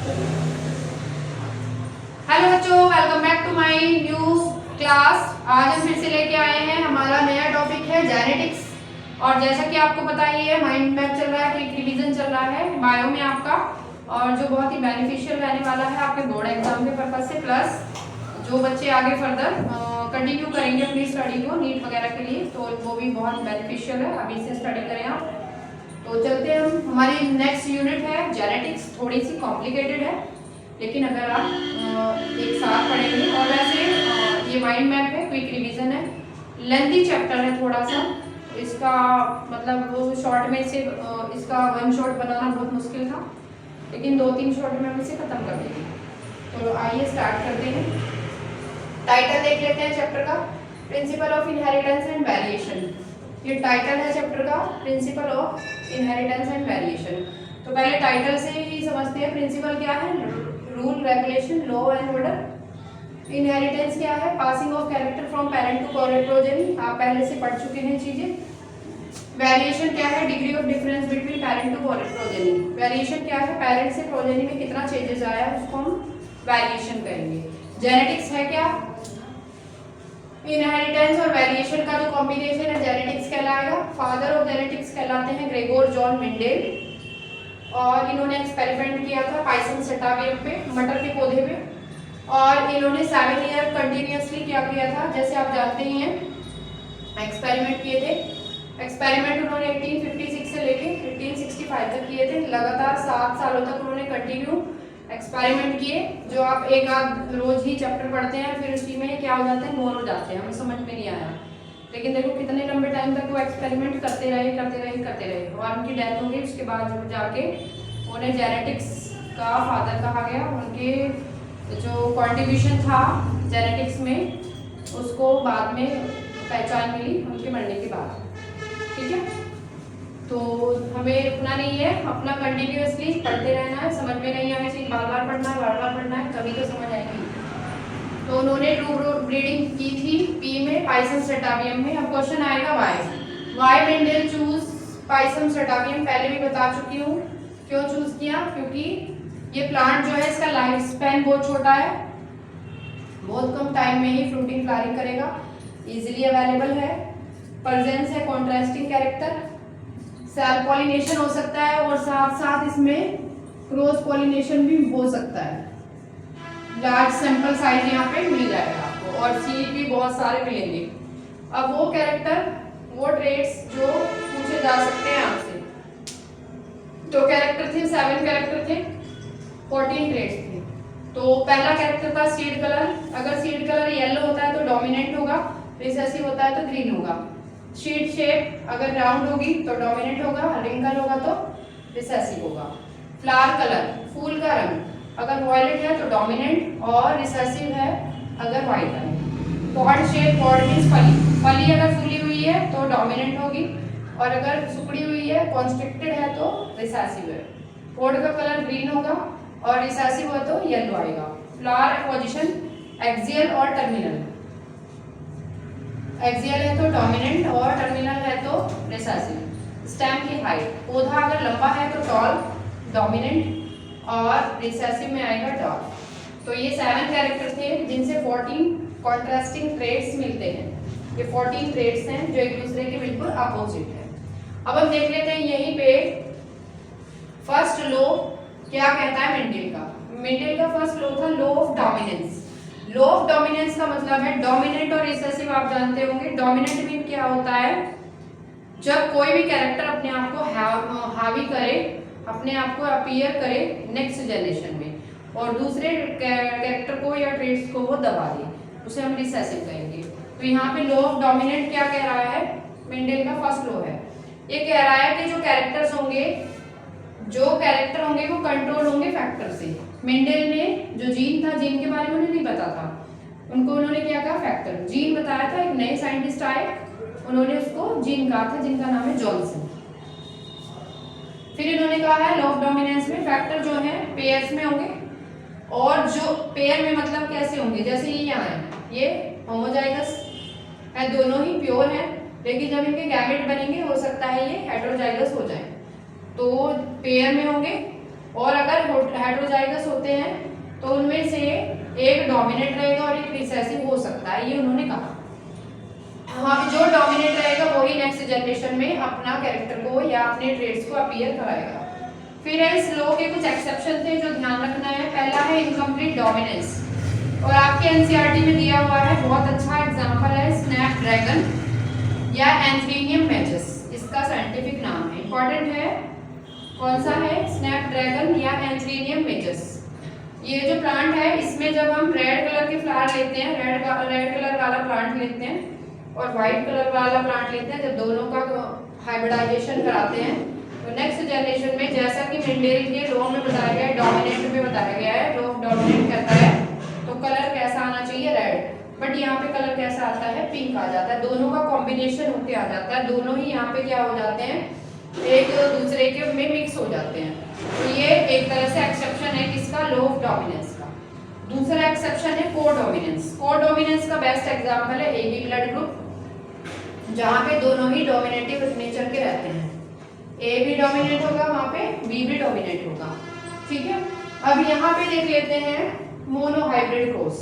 Hello बच्चों, welcome back to my new class. आज हम फिर से लेके आए हैं, हमारा नया टॉपिक है जेनेटिक्स। और जैसा कि आपको पता ही है, माइंड मैप चल रहा है, क्विक रिवीजन चल रहा है बायो में आपका, और जो बहुत ही बेनिफिशियल रहने वाला है आपके बोर्ड एग्जाम के पर्पज से, प्लस जो बच्चे आगे फर्दर कंटिन्यू करेंगे अपनी स्टडी को नीट वगैरह के लिए, तो वो भी बहुत बेनिफिशियल है। अभी से स्टडी करें आप। तो चलते हैं हम, हमारी नेक्स्ट यूनिट है जेनेटिक्स। थोड़ी सी कॉम्प्लिकेटेड है, लेकिन अगर आप एक साथ पढ़ेंगे, और वैसे ये माइंड मैप है, क्विक रिवीजन है, लेंथी चैप्टर है थोड़ा सा, इसका मतलब वो शॉर्ट में से इसका वन शॉट बनाना बहुत मुश्किल था, लेकिन 2-3 शॉर्ट में हम इसे खत्म कर देंगे। तो आइए स्टार्ट करते हैं। टाइटल देख लेते हैं चैप्टर का, principle of inheritance and variation. ये टाइटल है चैप्टर का, principle of inheritance and variation. तो पहले टाइटल से ही समझते हैं, प्रिंसिपल क्या है, rule, regulation, law and order. Inheritance क्या है, passing of character from parent to progeny, आप पहले से पढ़ चुके हैं चीजें। वेरिएशन क्या है, degree of difference between parent to progeny. Variation क्या है, पेरेंट से प्रोजेनी में कितना चेंजेस आया है, उसको हम वेरिएशन कहेंगे। जेनेटिक्स है क्या, इनहेरिटेंस और वेरिएशन का जो कॉम्बिनेशन है जेनेटिक्स कहलाएगा। फादर ऑफ जेनेटिक्स कहलाते हैं ग्रेगोर जॉन मेंडेल, और इन्होंने एक्सपेरिमेंट किया था पाइसन सेटावियम पे, मटर के पौधे पे, और इन्होंने 7 ईयर कंटिन्यूअसली क्या किया था, जैसे आप जानते ही हैं, एक्सपेरिमेंट किए थे। एक्सपेरिमेंट उन्होंने 1856 से लेके 1865 तक किए थे। लगातार 7 सालों तक उन्होंने कंटिन्यू एक्सपेरिमेंट किए, जो आप एक आध रोज ही चैप्टर पढ़ते हैं, फिर उसी में क्या हो जाते हैं, बोर हो जाते हैं, हमें समझ में नहीं आया। लेकिन देखो कितने लंबे टाइम तक वो एक्सपेरिमेंट करते रहे, और उनकी डेथ हो गई। उसके बाद जब जाके उन्हें जेनेटिक्स का फादर कहा गया। उनके जो कॉन्ट्रीब्यूशन था जेनेटिक्स में, उसको बाद में पहचान मिली उनके मरने के बाद। ठीक है, तो हमें रुकना नहीं है, अपना कंटिन्यूअसली पढ़ते रहना है। समझ में नहीं आए चीज बार बार पढ़ना है, तभी तो समझ आएगी। तो उन्होंने ट्रू ब्रीडिंग की थी पी में, पाइसन सेटावियम में। अब क्वेश्चन आएगा वाई मेंडेल चूज पाइसन सेटावियम। पहले भी बता चुकी हूँ क्यों चूज किया, क्योंकि ये प्लांट जो है इसका लाइफ स्पैन बहुत छोटा है, बहुत कम टाइम में ही फ्रूटिंग फ्लावरिंग करेगा, इजीली अवेलेबल है, प्रेजेंस है कॉन्ट्रास्टिंग कैरेक्टर, सेल्फ पॉलिनेशन हो सकता है, और साथ साथ इसमें क्रॉस पॉलिनेशन भी हो सकता है। लार्ज सैंपल साइज यहाँ पे मिल जाएगा आपको, और सीड भी बहुत सारे मिलेंगे। अब वो कैरेक्टर, वो ट्रेट्स जो पूछे जा सकते हैं आपसे, तो कैरेक्टर थे 7 कैरेक्टर थे, 14 ट्रेट्स थे। तो पहला कैरेक्टर था सीड कलर। अगर सीड कलर येलो होता है तो डोमिनेंट होगा, रिसेसिव होता है तो ग्रीन होगा। सीड शेप अगर राउंड होगी तो डोमिनेंट होगा, रिंकल होगा तो रिसेसिव होगा। फ्लावर कलर, फूल का रंग, अगर वॉयलेट है तो डोमिनेंट, और रिसेसिव है अगर व्हाइट है। पॉड शेप, पॉड मींस फली, फली अगर फूली हुई है तो डोमिनेंट होगी, और अगर सुकड़ी हुई है, कॉन्स्ट्रिक्टेड है तो रिसेसिव है। पॉड का कलर ग्रीन होगा, और रिसेसिव हो तो येलो आएगा। फ्लावर पोजीशन एक्सियल और टर्मिनल, एक्सियल है तो डोमिनेंट, और टर्मिनल है तो रिसेसिव। स्टेम की हाइट, पौधा अगर लंबा है तो टॉल, डोमिनेंट, और रिसेसिव में आएगा डॉट। तो ये 7 कैरेक्टर थे, जिनसे 14 कॉन्ट्रास्टिंग ट्रेट्स मिलते हैं। ये 14 ट्रेट्स हैं जो एक दूसरे के बिल्कुल अपोजिट है। अब हम देख लेते हैं यहीं पे फर्स्ट लॉ क्या कहता है मेंडेल का। मेंडेल का फर्स्ट लॉ था law of dominance. Law of dominance का मतलब है डोमिनेंट और रिसेसिव, आप जानते होंगे। डोमिनेंट मीन क्या होता है, जब कोई भी कैरेक्टर अपने आप को हावी करे, अपने आप को अपीयर करे नेक्स्ट जनरेशन में, और दूसरे कैरेक्टर को या ट्रेट्स को वो दबा दे, उसे हम रिसेसिव कहेंगे। तो यहाँ पे लॉ ऑफ डोमिनेंट क्या कह रहा है, मेंडेल का फर्स्ट लॉ है, ये कह रहा है कि जो कैरेक्टर होंगे वो कंट्रोल होंगे फैक्टर से। मेंडेल ने जो जीन था, जीन के बारे में उन्हें नहीं पता था, उन्होंने क्या कहा, फैक्टर। जीन बताया था, एक नए साइंटिस्ट आए, उन्होंने उसको जीन कहा था, जिनका नाम है जॉनसन। फिर इन्होंने कहा है लॉ ऑफ डोमिनेंस में फैक्टर जो है पेयर्स में होंगे, और जो पेयर में मतलब कैसे होंगे, जैसे ये यहाँ है, ये होमोजाइगस है, दोनों ही प्योर हैं, लेकिन जब इनके गैमेट बनेंगे हो सकता है ये हेटेरोजाइगस हो जाए, तो पेयर में होंगे। और अगर हेटेरोजाइगस होते हैं तो उनमें से एक डोमिनेट रहेगा और एक रिसेसिव हो सकता है, ये उन्होंने कहा। हाँ, जो डोमिनेट रहेगा वही नेक्स्ट जनरेशन में अपना कैरेक्टर को या अपने ट्रेड्स को अपीयर कराएगा। फिर है इस लॉ के कुछ एक्सेप्शन थे जो ध्यान रखना है। पहला है इनकम्प्लीट डोमिनेंस, और आपके एनसीईआरटी में दिया हुआ है, बहुत अच्छा एग्जांपल है स्नैपड्रैगन या एंथ्रेनियम मैचेस, इसका साइंटिफिक नाम है, इंपॉर्टेंट है। कौन सा है? स्नैपड्रैगन या एंथ्रेनियम मैचेस। ये जो प्लांट है इसमें जब हम रेड कलर के फ्लावर लेते हैं, रेड कलर वाला प्लांट लेते हैं और व्हाइट कलर वाला प्लांट लेते हैं, जब दोनों का हाइब्रिडाइजेशन कराते हैं तो नेक्स्ट जनरेशन में, जैसा कि मेंडेल के लॉ में बताया गया है, डोमिनेंट में बताया गया है, लॉ ऑफ डोमिनेंट कहता है तो कलर कैसा आना चाहिए? रेड, बट यहाँ पे कलर कैसा आता है? पिंक आ जाता है। दोनों का कॉम्बिनेशन होके आ जाता है, दोनों ही यहाँ पे क्या हो जाते हैं? एक दूसरे के में मिक्स हो जाते हैं। तो ये एक तरह से एक्सेप्शन है किसका? लॉ ऑफ डोमिनेंस का। दूसरा एक्सेप्शन है कोडोमिनेंस। कोडोमिनेंस का बेस्ट एग्जांपल है एबी ब्लड ग्रुप, जहाँ पे दोनों ही डोमिनेटिव नेचर के रहते हैं। ए भी डोमिनेट होगा वहाँ पे, बी भी डोमिनेट होगा, ठीक है। अब यहाँ पे देख लेते हैं मोनोहाइब्रिड क्रॉस।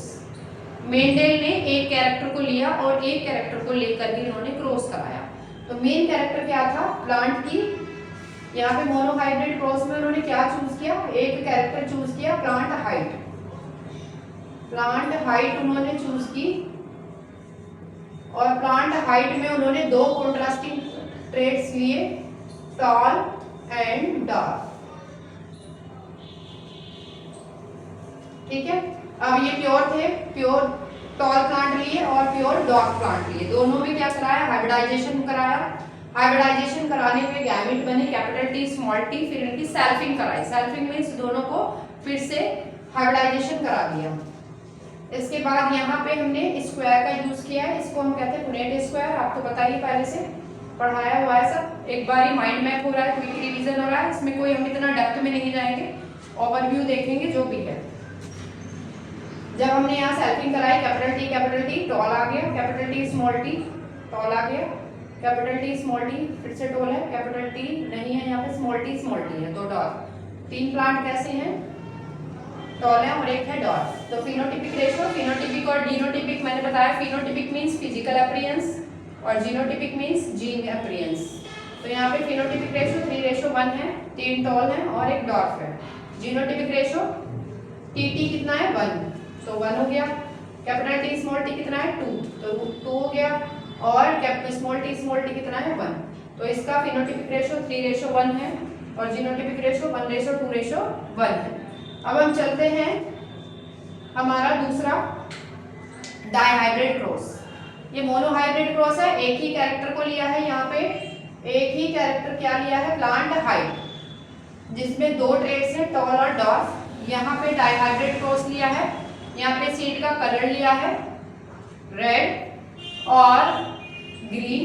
मेंडेल ने एक कैरेक्टर को लिया और एक कैरेक्टर को लेकर ही इन्होंने क्रॉस कराया। तो मेन कैरेक्टर क्या था? प्लांट की। यहाँ पे मोनोहाइब्रिड क्रॉस में उन्होंने क्या चूज किया? एक कैरेक्टर चूज किया, प्लांट हाइट। प्लांट हाइट उन्होंने चूज की और प्लांट हाइट में उन्होंने दो कॉन्ट्रास्टिंग ट्रेट्स लिए, टॉल एंड डार्क, ठीक है। अब ये प्योर थे, प्योर टॉल प्लांट लिए और प्योर डार्क प्लांट लिए, दोनों में क्या कराया? हाइब्रिडाइजेशन कराया। हाइब्रिडाइजेशन कराने में गैमेट बने कैपिटल टी स्मॉल टी, फिर इनकी सेल्फिंग कराई। सेल्फिंग मींस दोनों को फिर से हाइब्रिडाइजेशन करा दिया। इसके बाद यहाँ पे हमने स्क्वायर का यूज किया है, इसको हम कहते हैं पुनेट स्क्वायर। आपको पता ही पहले से पढ़ाया हुआ है सब, एक बार ही माइंड मैप हो रहा है, क्विक रिवीजन हो रहा है, इसमें कोई हम इतना डेप्थ में नहीं जाएंगे, ओवरव्यू देखेंगे जो भी है। जब हमने यहाँ सेल्फिंग कराई, कैपिटल टी टॉल आ गया, capital T small T tall आ गया, कैपिटल टी स्मॉल टी फिर से टॉल है, कैपिटल टी नहीं है यहाँ पे, स्मॉल टी है, तो डॉट। तीन प्लांट कैसे हैं? टॉल है और एक है डॉट। तो फिनोटिपिक रेशो, फिनोटिपिक और जीनोटिपिक मैंने बताया। फिनोटिपिक मींस फिजिकल अपीयरेंस और जीनोटिपिक मींस जीन अपीयरेंस। तो यहाँ पे फिनोटिपिक रेशो 3:1 है, 3 टॉल है और एक डॉट है। जीनोटिपिक रेशो टी कितना है? 1, तो 1 हो गया। कैपिटल टी स्मॉल टी कितना है? 2, तो 2 हो गया। और कैपिटल स्मॉल टी कितना है? 1। तो इसका फिनोटिपिक रेशो 3:1 है और जीनोटिपिक रेशो 1:2:1 है। अब हम चलते हैं हमारा दूसरा डाइहाइब्रिड क्रॉस। ये मोनोहाइब्रिड क्रॉस है, एक ही कैरेक्टर को लिया है, यहाँ पे एक ही कैरेक्टर क्या लिया है? प्लांट हाइट, जिसमें दो ट्रेट्स हैं, टॉल और डॉर्फ। यहाँ पे डाइहाइब्रिड क्रॉस लिया है, यहाँ पे सीड का कलर लिया है रेड और ग्रीन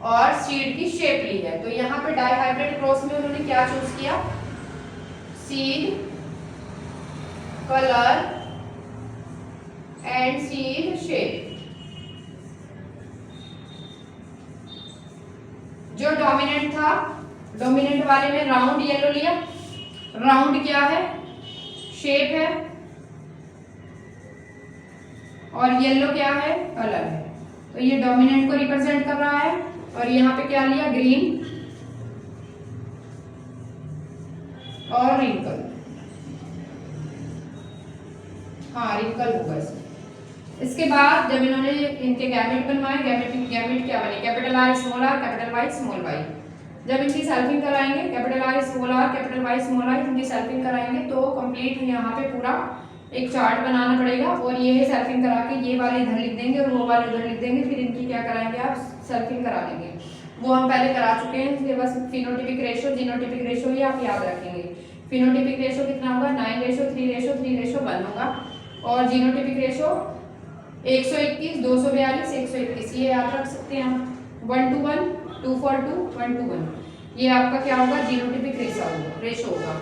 और सीड की शेप ली है। तो यहाँ पे डाइहाइब्रिड क्रॉस में उन्होंने क्या चूज किया? Seed, colour and seed shape. जो डोमिनेंट था, डोमिनेंट वाले में राउंड येलो लिया। राउंड क्या है? शेप है, और येलो क्या है? कलर है। तो ये डोमिनेंट को रिप्रेजेंट कर रहा है। और यहाँ पे क्या लिया? ग्रीन और रिंकल, हाँ रिंकल होगा इसमें। इसके बाद जब इन्होंने इनके गैमेट बनवाए, गैमेट क्या बने? Capital R small R, capital Y small Y. जब इनकी सेल्फिंग कराएंगे, capital R small R, capital Y small I, इनकी सेल्फिंग कराएंगे तो कंप्लीट यहाँ पे पूरा एक चार्ट बनाना पड़ेगा। और ये सेल्फिंग करा के ये वाले इधर लिख देंगे और वो वाले उधर लिख देंगे, फिर इनकी क्या कराएंगे? आप सेल्फिंग करा देंगे। वो हम पहले करा चुके हैं, इसलिए बस फिनोटिपिक रेशो, जीनोटिपिक रेशो ही आप याद रखेंगे। फिनोटिपिक रेशो कितना होगा? 9:3:1 होगा। और जीनोटिपिक रेशो 121, 242, 121, ये याद रख सकते हैं हम। 1:1, 2:2, 1:1, ये आपका क्या होगा? जीनोटिपिक रेशो होगा।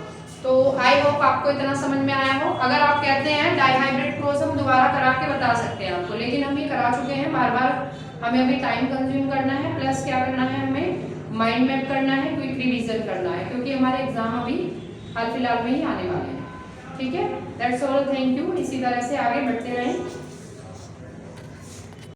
तो आई होप आपको इतना समझ में आया हो। अगर आप कहते हैं डाइहाइब्रिड क्रॉस हम दोबारा करा के बता सकते हैं आपको, लेकिन हम ये करा चुके हैं, बार बार हमें अभी टाइम कंज्यूम करना है, प्लस क्या करना है? हमें माइंड मैप करना है, क्विक रिवीजन करना है, क्योंकि हमारे एग्जाम अभी हाल फिलहाल में ही आने वाले हैं। ठीक है, दैट्स ऑल, थैंक यू। इसी तरह से आगे बढ़ते रहें।